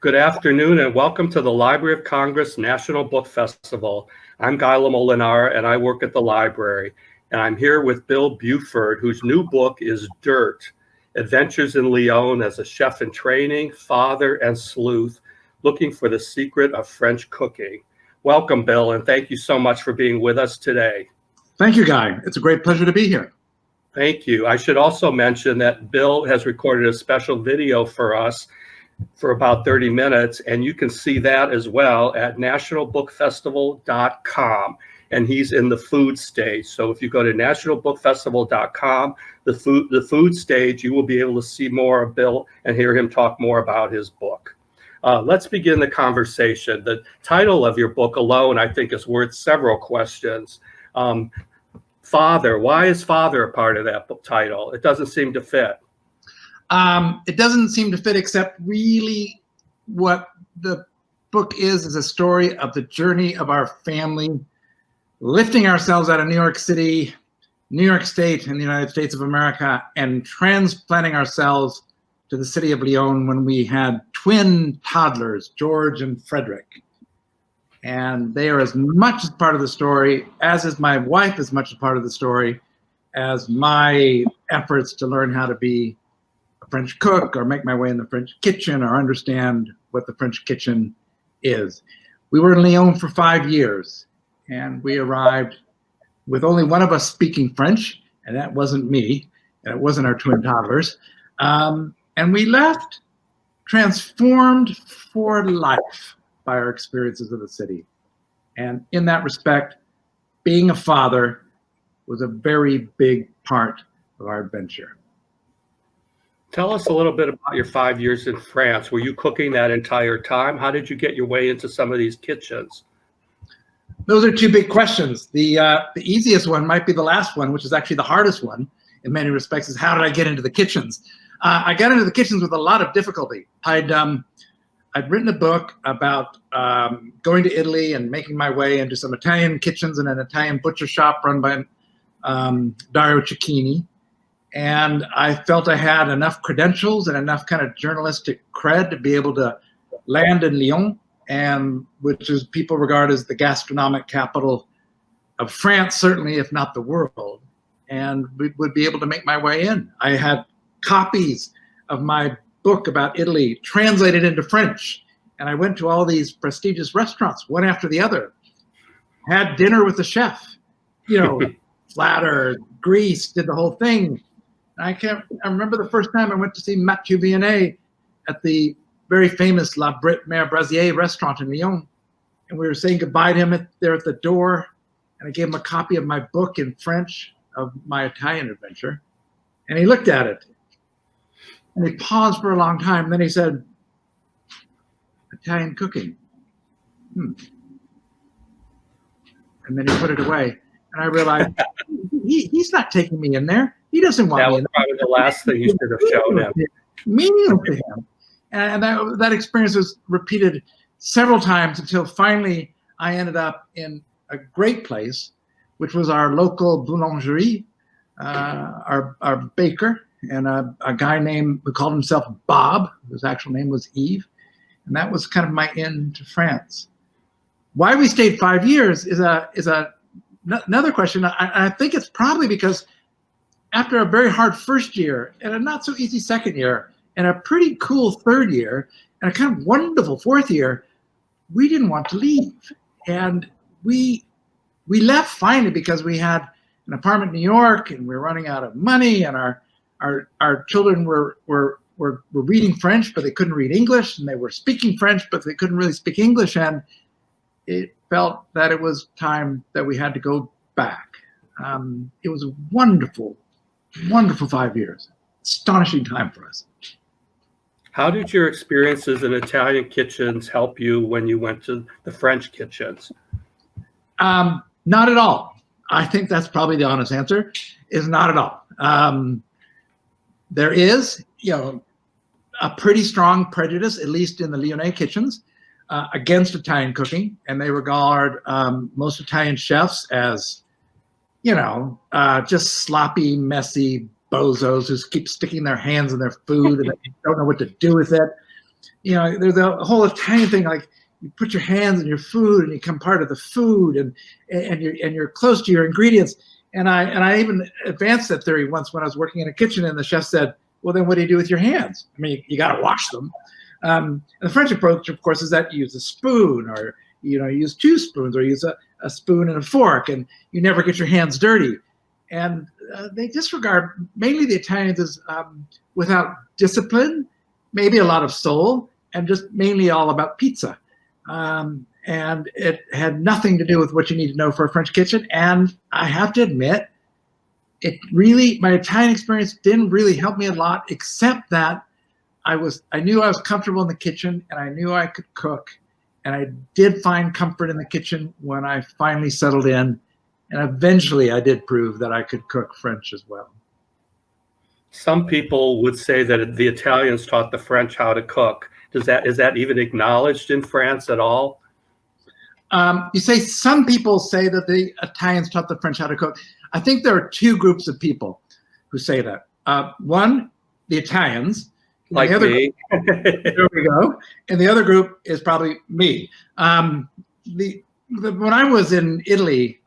Good afternoon and welcome to the Library of Congress National Book Festival. I'm Guy Molinar and I work at the library. And I'm here with Bill Buford, whose new book is Dirt, Adventures in Lyon as a Chef in Training, Father, and Sleuth, Looking for the Secret of French Cooking. Welcome, Bill, and thank you so much for being with us today. Thank you, Guy. It's a great pleasure to be here. Thank you. I should also mention that Bill has recorded a special video for us for about 30 minutes, and you can see that as well at nationalbookfestival.com, and he's in the food stage. So if you go to nationalbookfestival.com, the food stage, you will be able to see more of Bill and hear him talk more about his book. Let's begin the conversation. The title of your book alone, I think, is worth several questions. Father, why is Father a part of that book title? It doesn't seem to fit. It doesn't seem to fit, except really what the book is a story of the journey of our family, lifting ourselves out of New York City, New York State, and the United States of America, and transplanting ourselves to the city of Lyon when we had twin toddlers, George and Frederick. And they are as much a part of the story, as is my wife, as much a part of the story, as my efforts to learn how to be French cook or make my way in the French kitchen or understand what the French kitchen is. We were in Lyon for 5 years and we arrived with only one of us speaking French, and that wasn't me, and it wasn't our twin toddlers. And we left transformed for life by our experiences of the city. And in that respect, being a father was a very big part of our adventure. Tell us a little bit about your 5 years in France. Were you cooking that entire time? How did you get your way into some of these kitchens? Those are two big questions. The easiest one might be the last one, which is actually the hardest one in many respects, is how did I get into the kitchens? I got into the kitchens with a lot of difficulty. I'd written a book about going to Italy and making my way into some Italian kitchens and an Italian butcher shop run by Dario Cecchini. And I felt I had enough credentials and enough kind of journalistic cred to be able to land in Lyon, and which is people regard as the gastronomic capital of France, certainly, if not the world, and we would be able to make my way in. I had copies of my book about Italy translated into French, and I went to all these prestigious restaurants, one after the other, had dinner with the chef, flatter, grease, did the whole thing. I remember the first time I went to see Mathieu Vianney at the very famous La Mère Brasier restaurant in Lyon. And we were saying goodbye to him there at the door. And I gave him a copy of my book in French of my Italian adventure. And he looked at it. And he paused for a long time. And then he said, Italian cooking. And then he put it away. And I realized he's not taking me in there. He doesn't want me in there. That was probably the last thing you should have shown him. Meaningless to him. And that experience was repeated several times until finally I ended up in a great place, which was our local boulangerie, our baker, and a guy who called himself Bob, whose actual name was Yves. And that was kind of my in to France. Why we stayed 5 years is another question. I think it's probably because after a very hard first year and a not so easy second year and a pretty cool third year and a kind of wonderful fourth year, we didn't want to leave. And we left finally because we had an apartment in New York and we were running out of money, and our children were reading French, but they couldn't read English, and they were speaking French, but they couldn't really speak English. And it felt that it was time that we had to go back. It was a wonderful 5 years. Astonishing time for us. How did your experiences in Italian kitchens help you when you went to the French kitchens? Not at all. I think that's probably the honest answer, is not at all. There is, a pretty strong prejudice, at least in the Lyonnais kitchens, against Italian cooking, and they regard most Italian chefs as, just sloppy, messy bozos who keep sticking their hands in their food and they don't know what to do with it. there's a whole Italian thing, like you put your hands in your food and you become part of the food, and you're close to your ingredients. And I even advanced that theory once when I was working in a kitchen, and the chef said, well, then what do you do with your hands? I mean, you got to wash them. And the French approach, of course, is that you use a spoon, or you use two spoons, or use a spoon and a fork, and you never get your hands dirty. And they disregard, mainly the Italians, as without discipline, maybe a lot of soul, and just mainly all about pizza. And it had nothing to do with what you need to know for a French kitchen. And I have to admit, my Italian experience didn't really help me a lot, except that I knew I was comfortable in the kitchen, and I knew I could cook. And I did find comfort in the kitchen when I finally settled in. And eventually I did prove that I could cook French as well. Some people would say that the Italians taught the French how to cook. Is that even acknowledged in France at all? You say some people say that the Italians taught the French how to cook. I think there are two groups of people who say that. One, the Italians. Like me. There we go. And the other group is probably me. When I was in Italy,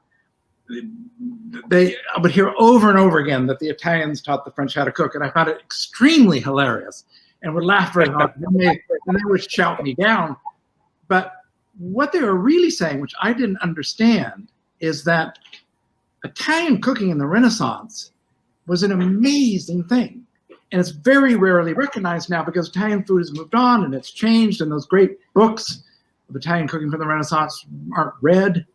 I would hear over and over again that the Italians taught the French how to cook, and I found it extremely hilarious and would laugh very hard. And they would shout me down. But what they were really saying, which I didn't understand, is that Italian cooking in the Renaissance was an amazing thing. And it's very rarely recognized now because Italian food has moved on and it's changed, and those great books of Italian cooking from the Renaissance aren't read.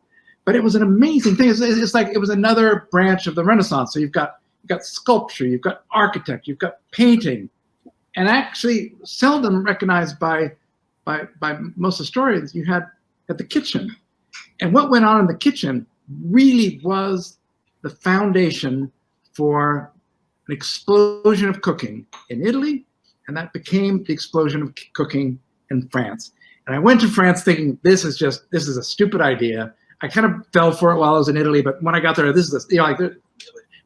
But it was an amazing thing. It's like it was another branch of the Renaissance. So you've got sculpture, you've got architecture, you've got painting, and actually seldom recognized by most historians. You had the kitchen, and what went on in the kitchen really was the foundation for an explosion of cooking in Italy, and that became the explosion of cooking in France. And I went to France thinking this is a stupid idea. I kind of fell for it while I was in Italy, but when I got there,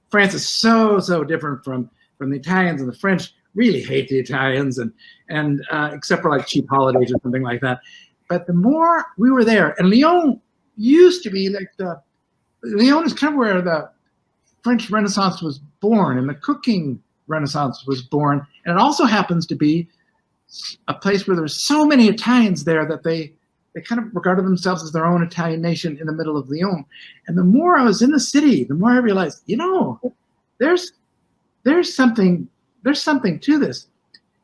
France is so different from the Italians, and the French really hate the Italians, and except for like cheap holidays or something like that. But the more we were there, and Lyon used to be like Lyon is kind of where the French Renaissance was born, and the cooking Renaissance was born, and it also happens to be a place where there's so many Italians there that they kind of regarded themselves as their own Italian nation in the middle of Lyon. And the more I was in the city, the more I realized, there's something to this.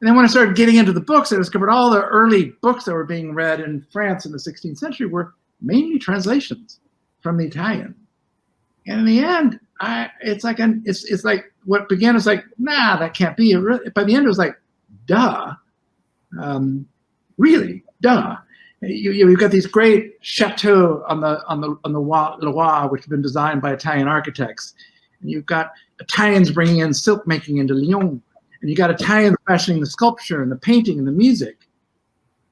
And then when I started getting into the books, I discovered all the early books that were being read in France in the 16th century were mainly translations from the Italian. And in the end, it's like what began as like, nah, that can't be. By the end, it was like, duh, really, duh. You've got these great chateaux on the Loire, which have been designed by Italian architects. And you've got Italians bringing in silk making into Lyon, and you got Italians fashioning the sculpture and the painting and the music.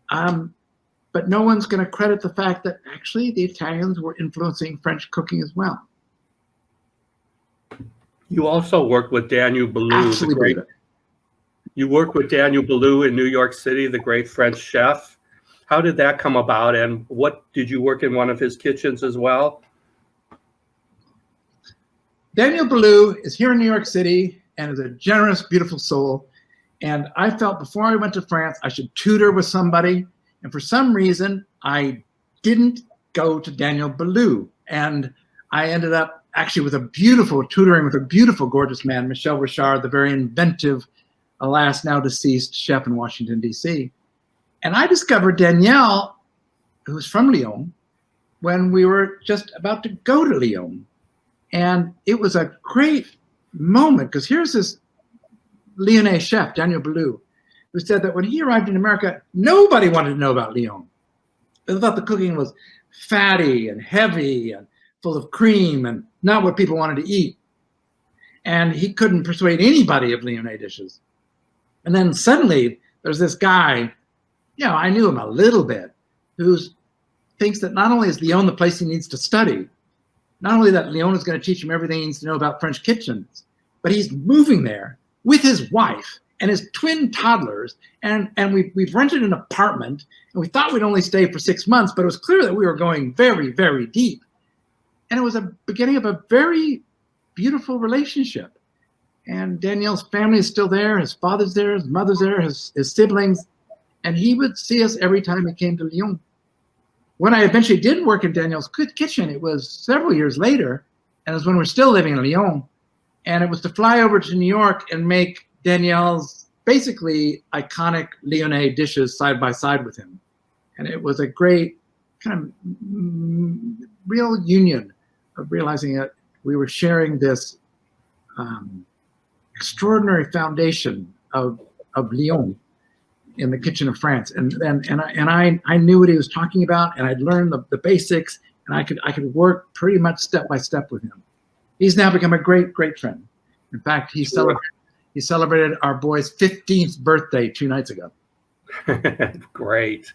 But no one's going to credit the fact that actually the Italians were influencing French cooking as well. You also worked with Daniel Boulud. Absolutely. You worked with Daniel Boulud in New York City, the great French chef. How did that come about, and did you work in one of his kitchens as well? Daniel Boulud is here in New York City and is a generous, beautiful soul. And I felt before I went to France, I should tutor with somebody. And for some reason, I didn't go to Daniel Boulud. And I ended up actually tutoring with a beautiful, gorgeous man, Michel Richard, the very inventive, alas, now deceased chef in Washington, D.C. And I discovered Danielle, who's from Lyon, when we were just about to go to Lyon. And it was a great moment, because here's this Lyonnais chef, Daniel Boulud, who said that when he arrived in America, nobody wanted to know about Lyon. They thought the cooking was fatty and heavy and full of cream and not what people wanted to eat. And he couldn't persuade anybody of Lyonnais dishes. And then suddenly there's this guy, I knew him a little bit, who thinks that not only is Lyon the place he needs to study, not only that Lyon is going to teach him everything he needs to know about French kitchens, but he's moving there with his wife and his twin toddlers, and we've rented an apartment, and we thought we'd only stay for 6 months, but it was clear that we were going very, very deep. And it was a beginning of a very beautiful relationship. And Daniel's family is still there. His father's there, his mother's there, his siblings. And he would see us every time he came to Lyon. When I eventually did work in Daniel's kitchen, it was several years later, and it was when we were still living in Lyon. And it was to fly over to New York and make Daniel's basically iconic Lyonnais dishes side by side with him. And it was a great kind of real union of realizing that we were sharing this extraordinary foundation of Lyon in the kitchen of France, and I knew what he was talking about, and I'd learned the basics, and I could work pretty much step by step with him. He's now become a great friend. In fact, he celebrated our boy's 15th birthday 2 nights ago. Great.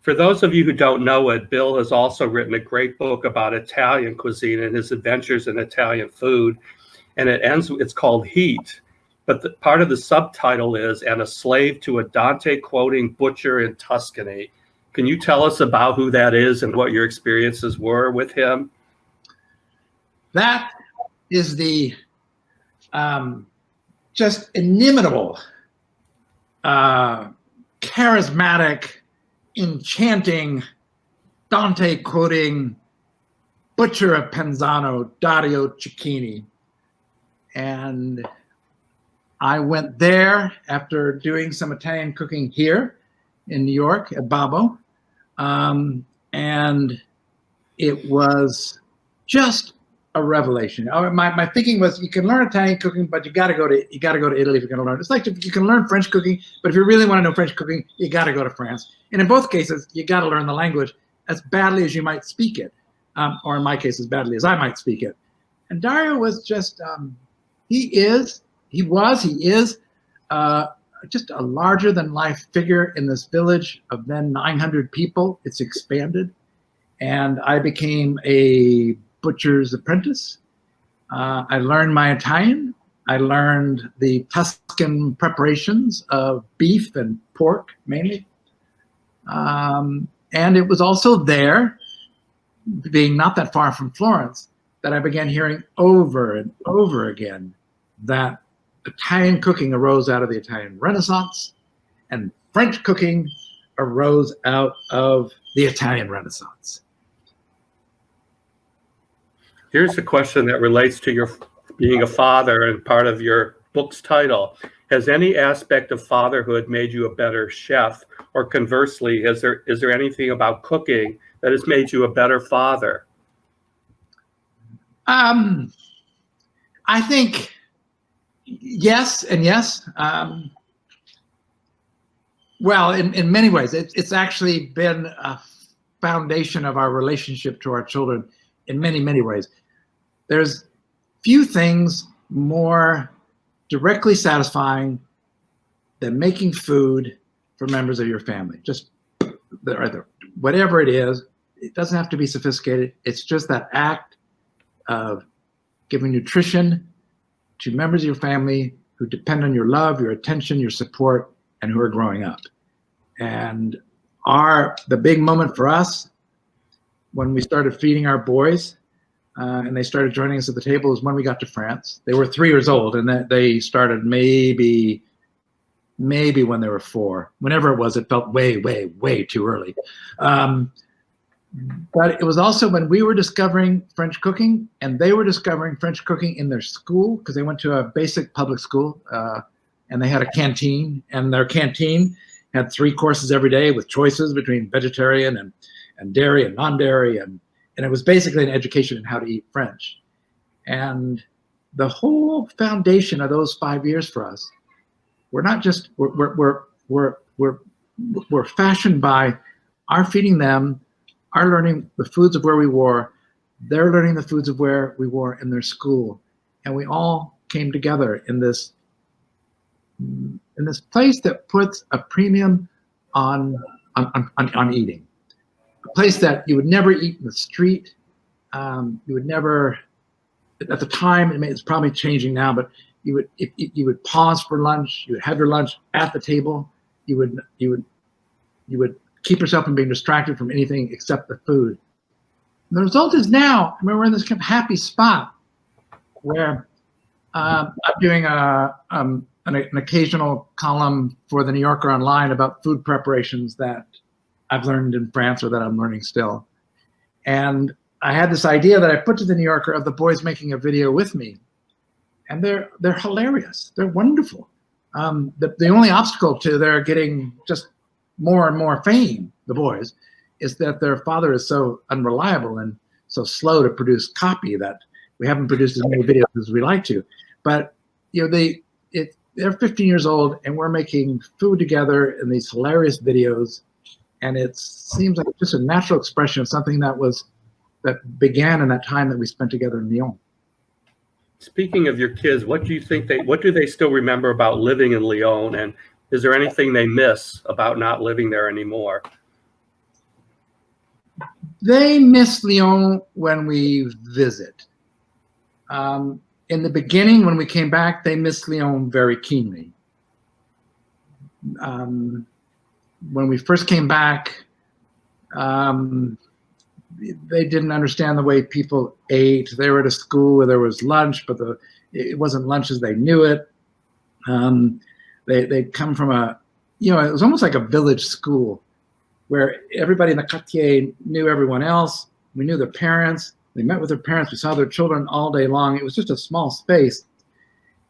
For those of you who don't know it, Bill has also written a great book about Italian cuisine and his adventures in Italian food. And it's called Heat. But part of the subtitle is, "And a Slave to a Dante-Quoting Butcher in Tuscany." Can you tell us about who that is and what your experiences were with him? That is the just inimitable, charismatic, enchanting, Dante-quoting butcher of Penzano, Dario Cecchini. And I went there after doing some Italian cooking here in New York at Babbo. And it was just a revelation. My thinking was, you can learn Italian cooking, but you got to go to Italy if you're going to learn. It's like if you can learn French cooking, but if you really want to know French cooking, you got to go to France. And in both cases, you got to learn the language as badly as you might speak it, or in my case, as badly as I might speak it. And Dario was just, he is just a larger than life figure in this village of then 900 people. It's expanded, and I became a butcher's apprentice. I learned my Italian. I learned the Tuscan preparations of beef and pork mainly. And it was also there, being not that far from Florence, that I began hearing over and over again that Italian cooking arose out of the Italian Renaissance, and French cooking arose out of the Italian Renaissance. Here's a question that relates to your being a father and part of your book's title. Has any aspect of fatherhood made you a better chef? Or conversely, is there anything about cooking that has made you a better father? I think yes and yes. Well, in many ways, it's actually been a foundation of our relationship to our children in many, many ways. There's few things more directly satisfying than making food for members of your family. Just whatever it is, it doesn't have to be sophisticated. It's just that act of giving nutrition to members of your family who depend on your love, your attention, your support, and who are growing up. And the big moment for us when we started feeding our boys and they started joining us at the table was when we got to France. They were 3 years old, and they started maybe when they were 4. Whenever it was, it felt way, way, way too early. But it was also when we were discovering French cooking, and they were discovering French cooking in their school, because they went to a basic public school, and they had a canteen, and their canteen had 3 courses every day with choices between vegetarian and dairy and non-dairy, and it was basically an education in how to eat French. And the whole foundation of those 5 years for us, we're fashioned by our feeding them, our learning the foods of where we were, they're learning the foods of where we were in their school, and we all came together in this place that puts a premium on eating. A place that you would never eat in the street. You would never, at the time, it's probably changing now, but if you would pause for lunch, you would have your lunch at the table. You would keep yourself from being distracted from anything except the food. And the result is now, I mean, we're in this kind of happy spot where I'm doing an occasional column for the New Yorker online about food preparations that I've learned in France or that I'm learning still. And I had this idea that I put to the New Yorker of the boys making a video with me. And they're hilarious. They're wonderful. The only obstacle to their getting just more and more fame, the boys, is that their father is so unreliable and so slow to produce copy that we haven't produced as many videos as we like to. But they're 15 years old and we're making food together in these hilarious videos, and it seems like just a natural expression of something that began in that time that we spent together in Lyon. Speaking of your kids, what do they still remember about living in Lyon, and is there anything they miss about not living there anymore? They miss Lyon when we visit. In the beginning, when we came back, they missed Lyon very keenly. When we first came back, they didn't understand the way people ate. They were at a school where there was lunch, but it wasn't lunch as they knew it. They'd come from it was almost like a village school where everybody in the quartier knew everyone else. We knew their parents. They met with their parents. We saw their children all day long. It was just a small space.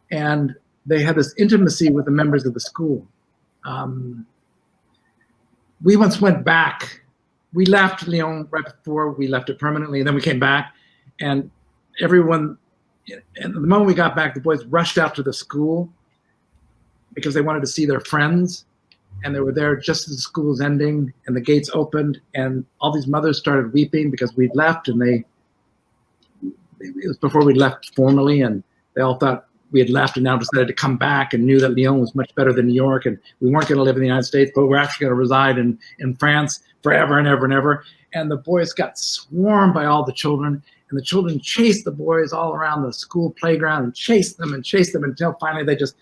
And they had this intimacy with the members of the school. We once went back. We left Lyon right before we left it permanently, and then we came back. And everyone, and the moment we got back, the boys rushed out to the school because they wanted to see their friends. And they were there just as the school was ending and the gates opened, and all these mothers started weeping because we'd left, and it was before we left formally, and they all thought we had left and now decided to come back and knew that Lyon was much better than New York, and we weren't going to live in the United States, but we're actually going to reside in France forever and ever and ever. And the boys got swarmed by all the children, and the children chased the boys all around the school playground and chased them until finally they just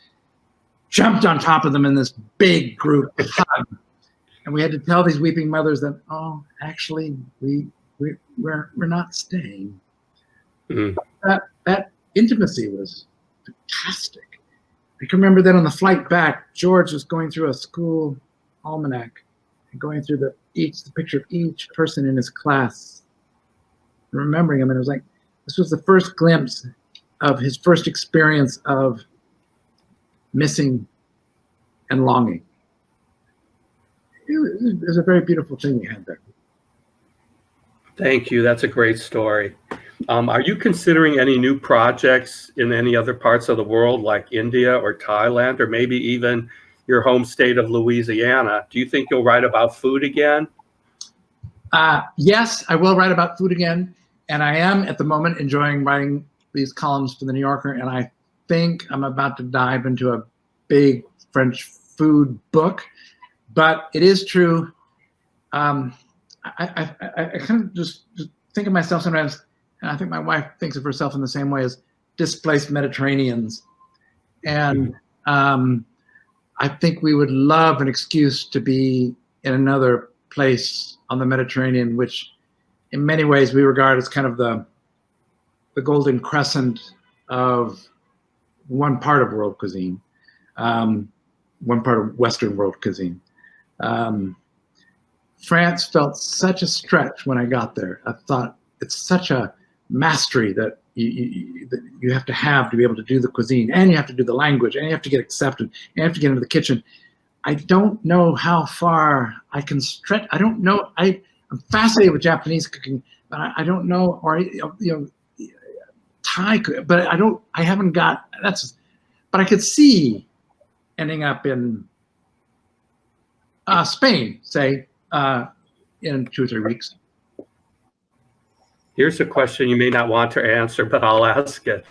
jumped on top of them in this big group hug. And we had to tell these weeping mothers that, oh, actually, we're not staying. Mm. That intimacy was fantastic. I can remember that on the flight back, George was going through a school almanac and going through the picture of each person in his class and remembering them. And it was like, this was the first glimpse of his first experience of missing and longing. It was a very beautiful thing we had there. Thank you. That's a great story. Are you considering any new projects in any other parts of the world, like India or Thailand, or maybe even your home state of Louisiana? Do you think you'll write about food again? Yes, I will write about food again. And I am at the moment enjoying writing these columns for the New Yorker. And I think I'm about to dive into a big French food book. But it is true. I kind of just think of myself sometimes, and I think my wife thinks of herself in the same way, as displaced Mediterraneans. And I think we would love an excuse to be in another place on the Mediterranean, which in many ways we regard as kind of the golden crescent of one part of world cuisine, one part of Western world cuisine. France felt such a stretch when I got there. I thought it's such a mastery that you have to be able to do the cuisine, and you have to do the language, and you have to get accepted, and you have to get into the kitchen. I don't know how far I can stretch. I don't know. I'm fascinated with Japanese cooking, but I don't know, or Thai cooking, but I haven't got that's. But I could see ending up in Spain, say, in 2 or 3 weeks. Here's a question you may not want to answer, but I'll ask it.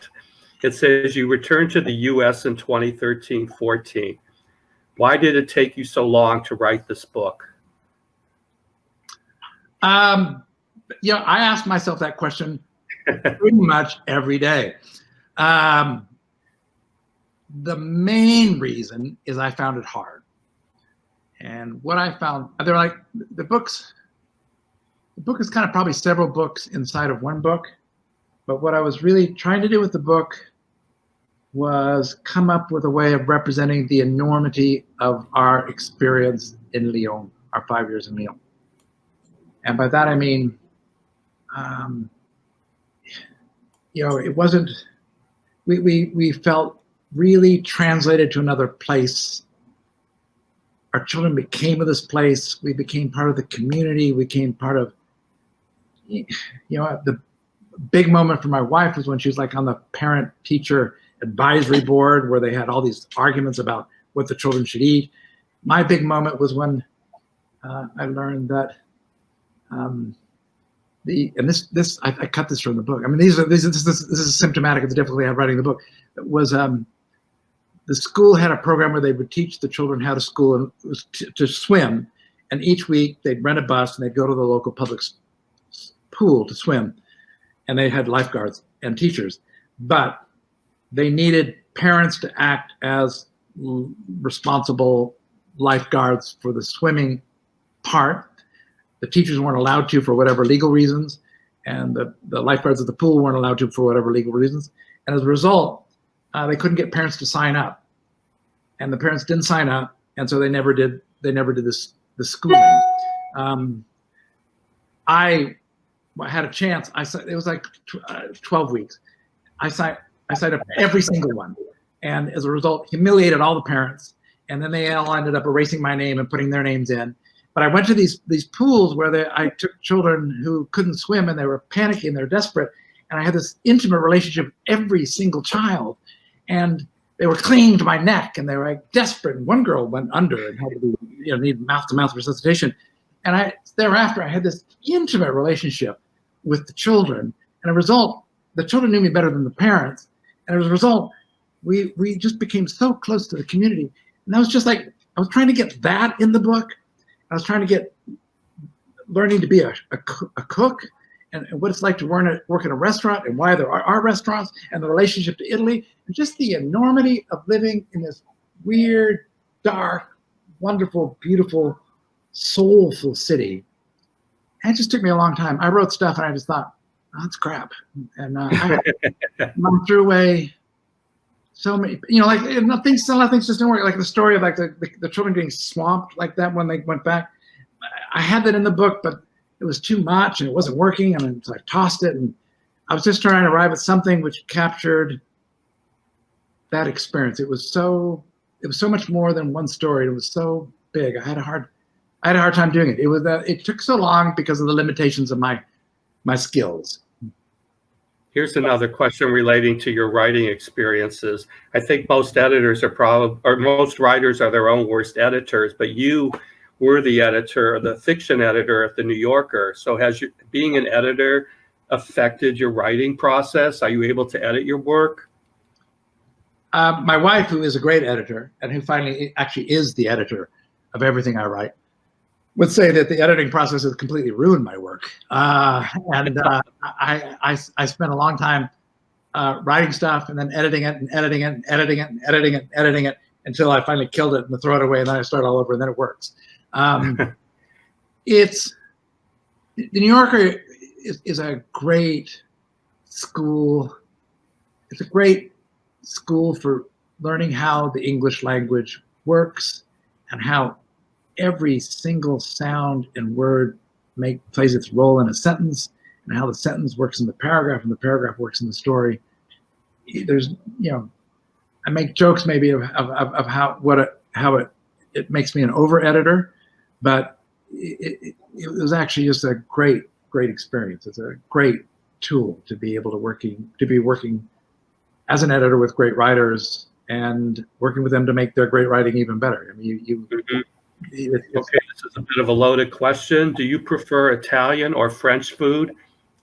It says you returned to the U.S. in 2013-14. Why did it take you so long to write this book? I ask myself that question pretty much every day. the main reason is I found it hard. And what I found, they're like, the book is kind of probably several books inside of one book. But what I was really trying to do with the book was come up with a way of representing the enormity of our experience in Lyon, our 5 years in Lyon. And by that I mean, it wasn't, we felt really translated to another place. Our children became of this place. We became part of the community. We became part of, the big moment for my wife was when she was like on the parent-teacher advisory board where they had all these arguments about what the children should eat. My big moment was when I learned that I cut this from the book. I mean, this is symptomatic of the difficulty I have writing the book. It was the school had a program where they would teach the children how to swim, and each week they'd rent a bus and they'd go to the local public pool to swim, and they had lifeguards and teachers, but they needed parents to act as responsible lifeguards for the swimming part. The teachers weren't allowed to for whatever legal reasons, and the lifeguards at the pool weren't allowed to for whatever legal reasons. And as a result, they couldn't get parents to sign up, and the parents didn't sign up, and so they never did the schooling. I had a chance. It was like 12 weeks. I signed up every single one, and as a result, humiliated all the parents. And then they all ended up erasing my name and putting their names in. But I went to these pools where I took children who couldn't swim, and they were panicking, they're desperate, and I had this intimate relationship with every single child, and they were clinging to my neck, and they were like desperate. And one girl went under and had to be, need mouth-to-mouth resuscitation. And thereafter, I had this intimate relationship with the children, and as a result, the children knew me better than the parents, and as a result, we just became so close to the community. And I was just like, I was trying to get that in the book. I was trying to get learning to be a cook, and what it's like to work in a restaurant, and why there are restaurants, and the relationship to Italy, and just the enormity of living in this weird, dark, wonderful, beautiful, soulful city. And it just took me a long time. I wrote stuff and I just thought, oh, that's crap. And I threw away so many, like a lot of things just didn't work. Like the story of like the children getting swamped like that when they went back. I had that in the book, but it was too much and it wasn't working. And so I tossed it, and I was just trying to arrive at something which captured that experience. It was so much more than one story. It was so big. I had a hard time doing it. It took so long because of the limitations of my skills. Here's another question relating to your writing experiences. I think most editors most writers are their own worst editors, but you were the editor, the fiction editor at the New Yorker. So has being an editor affected your writing process? Are you able to edit your work? My wife, who is a great editor and who finally actually is the editor of everything I write, would say that the editing process has completely ruined my work. I spent a long time writing stuff and then editing it and editing it and editing it and editing it and editing it until I finally killed it and throw it away, and then I start all over, and then it works. The New Yorker is a great school. It's a great school for learning how the English language works and how every single sound and word plays its role in a sentence, and how the sentence works in the paragraph and the paragraph works in the story. There's, I make jokes maybe of how it makes me an over editor, but it was actually just a great experience. It's a great tool to be able to be working as an editor with great writers and working with them to make their great writing even better. I mean, Okay, this is a bit of a loaded question. Do you prefer Italian or French food,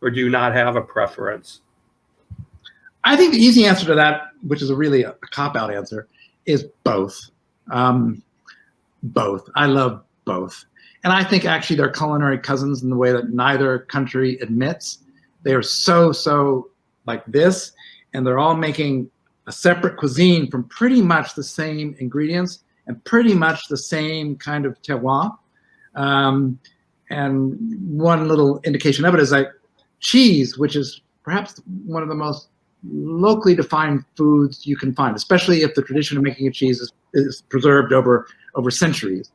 or do you not have a preference? I think the easy answer to that, which is really a cop-out answer, is both. Both. I love both. And I think actually they're culinary cousins in the way that neither country admits. They are so like this, and they're all making a separate cuisine from pretty much the same ingredients and pretty much the same kind of terroir. And one little indication of it is like cheese, which is perhaps one of the most locally defined foods you can find, especially if the tradition of making a cheese is preserved over centuries.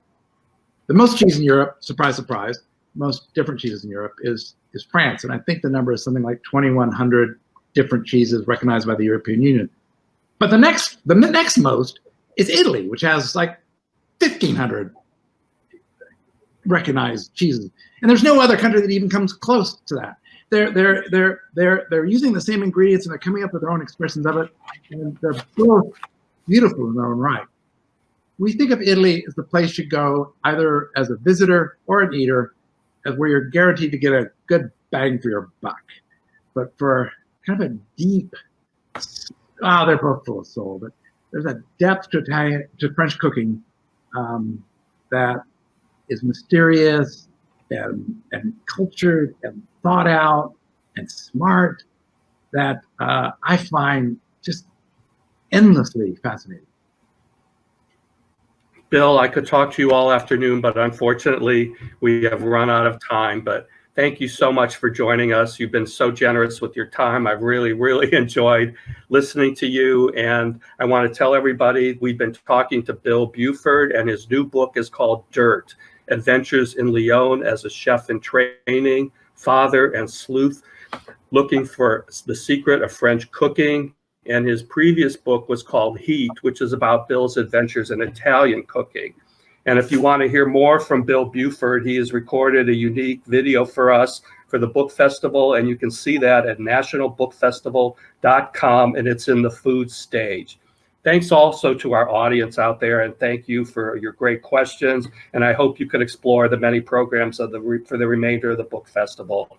The most cheese in Europe, surprise, surprise, most different cheeses in Europe is France. And I think the number is something like 2,100 different cheeses recognized by the European Union. But the next most is Italy, which has like 1,500 recognized cheeses. And there's no other country that even comes close to that. They're using the same ingredients and they're coming up with their own expressions of it. And they're both beautiful in their own right. We think of Italy as the place you go either as a visitor or an eater, as where you're guaranteed to get a good bang for your buck. But for kind of a deep, they're both full of soul, but there's a depth to French cooking that is mysterious and cultured and thought out and smart that I find just endlessly fascinating. Bill, I could talk to you all afternoon, but unfortunately we have run out of time. But thank you so much for joining us. You've been so generous with your time. I've really, really enjoyed listening to you. And I want to tell everybody we've been talking to Bill Buford, and his new book is called Dirt: Adventures in Lyon as a Chef in Training, Father and Sleuth, looking for the secret of French cooking. And his previous book was called Heat, which is about Bill's adventures in Italian cooking. And if you want to hear more from Bill Buford, he has recorded a unique video for us for the book festival, and you can see that at nationalbookfestival.com, and it's in the food stage. Thanks also to our audience out there, and thank you for your great questions. And I hope you could explore the many programs for the remainder of the book festival.